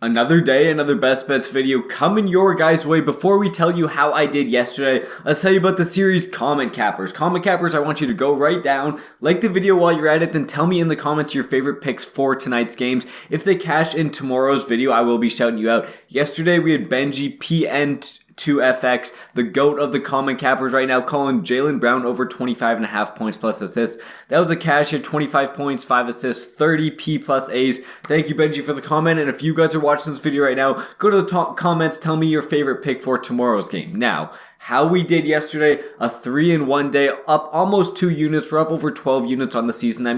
Another day, another best bets video coming your guys' way. Before we tell you how I did yesterday, let's tell you about the series Comment Cappers. Comment Cappers, I want you to go right down, like the video while you're at it, then tell me in the comments your favorite picks for tonight's games. If they cash in tomorrow's video, I will be shouting you out. Yesterday we had Benji PN2FX, the GOAT of the Comment Cappers right now, calling Jaylen Brown over 25.5 points plus assists. That was a cash hit, 25 points, 5 assists, 30 P plus A's. Thank you, Benji, for the comment. And if you guys are watching this video right now, go to the top comments, tell me your favorite pick for tomorrow's game. Now, how we did yesterday, a 3-in-1 day, up almost 2 units. We're up over 12 units on the season. That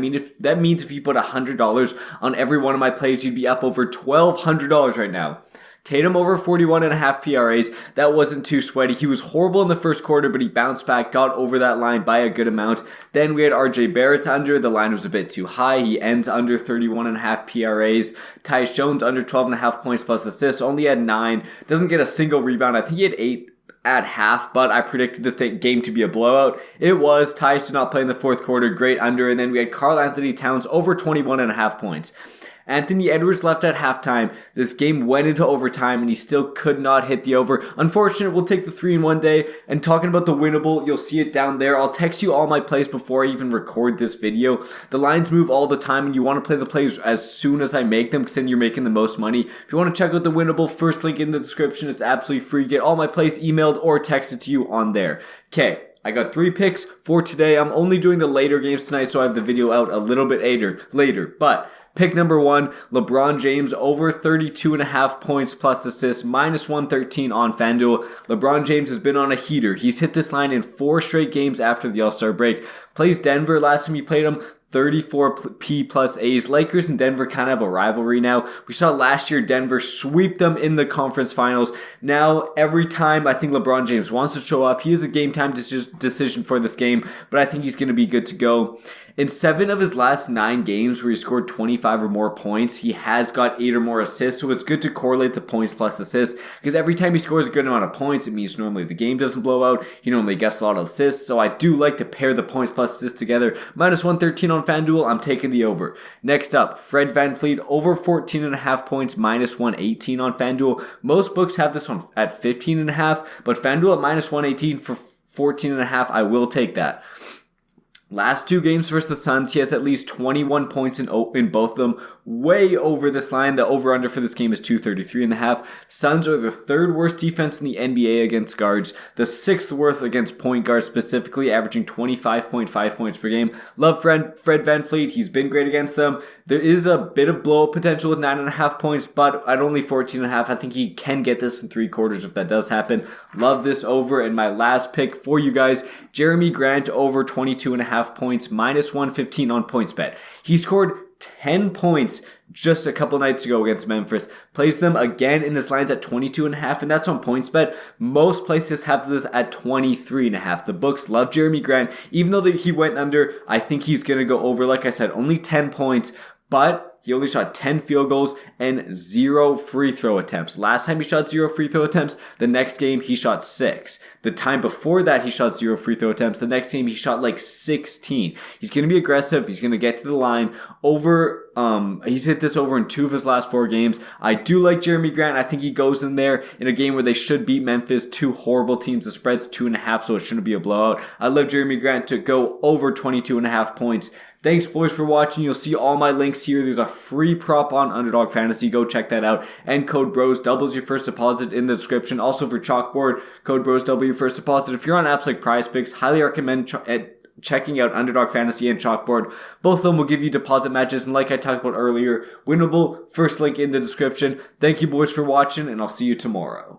means if you put $100 on every one of my plays, you'd be up over $1,200 right now. Tatum over 41.5 PRAs. That wasn't too sweaty. He was horrible in the first quarter, but he bounced back, got over that line by a good amount. Then we had RJ Barrett under. The line was a bit too high. He ends under 31.5 PRAs. Tyus Jones under 12.5 points plus assists. Only had 9. Doesn't get a single rebound. I think he had 8 at half, but I predicted this game to be a blowout. It was. Tyus did not play in the fourth quarter. Great under. And then we had Karl-Anthony Towns over 21.5 points. Anthony Edwards left at halftime. This game went into overtime and he still could not hit the over. Unfortunate, we'll take the 3-in-1 day. And talking about the winnable, you'll see it down there. I'll text you all my plays before I even record this video. The lines move all the time and you want to play the plays as soon as I make them because then you're making the most money. If you want to check out the winnable, first link in the description. It's absolutely free. Get all my plays emailed or texted to you on there. Okay. I got 3 picks for today. I'm only doing the later games tonight, so I have the video out a little bit later. But pick number 1, LeBron James over 32.5 points plus assists, minus 113 on FanDuel. LeBron James has been on a heater. He's hit this line in 4 straight games after the All-Star break. Plays Denver. Last time he played him, 34 P plus A's. Lakers and Denver kind of have a rivalry now. We saw last year Denver sweep them in the conference finals. Now, every time I think LeBron James wants to show up, he is a game time decision for this game, but I think he's going to be good to go. In 7 of his last 9 games where he scored 25 or more points, he has got 8 or more assists, so it's good to correlate the points plus assists, because every time he scores a good amount of points, it means normally the game doesn't blow out. He normally gets a lot of assists, so I do like to pair the points plus assists together. Minus 113 on FanDuel, I'm taking the over. Next up, Fred VanVleet over 14.5 points, minus 118 on FanDuel. Most books have this one at 15.5, but FanDuel at minus 118 for 14.5, I will take that. Last 2 games versus the Suns, he has at least 21 points in both of them, way over this line. The over-under for this game is 233.5. Suns are the 3rd worst defense in the NBA against guards, the 6th worst against point guards specifically, averaging 25.5 points per game. Love Fred VanVleet. He's been great against them. There is a bit of blow-up potential with 9.5 points, but at only 14.5, I think he can get this in 3 quarters if that does happen. Love this over. And my last pick for you guys, Jeremy Grant over 22.5 points, minus 115 on PointsBet. He scored 10 points just a couple nights ago against Memphis. Plays them again in his lines at 22.5, and that's on PointsBet. Most places have this at 23.5. The books love Jeremy Grant. Even though he went under, I think he's going to go over. Like I said, only 10 points, but he only shot 10 field goals and 0 free throw attempts. Last time he shot 0 free throw attempts. The next game he shot 6. The time before that he shot 0 free throw attempts. The next game he shot like 16. He's going to be aggressive. He's going to get to the line. He's hit this over in 2 of his last 4 games. I do like Jeremy Grant. I think he goes in there in a game where they should beat Memphis. 2 horrible teams. The spread's 2.5, so it shouldn't be a blowout. I love Jeremy Grant to go over 22.5 points. Thanks, boys, for watching. You'll see all my links here. There's a free prop on Underdog Fantasy. Go check that out. And code BROS doubles your first deposit in the description. Also for Chalkboard, code BROS double your first deposit. If you're on apps like PrizePicks, highly recommend checking out Underdog Fantasy and Chalkboard. Both of them will give you deposit matches. And like I talked about earlier, winnable, first link in the description. Thank you, boys, for watching, and I'll see you tomorrow.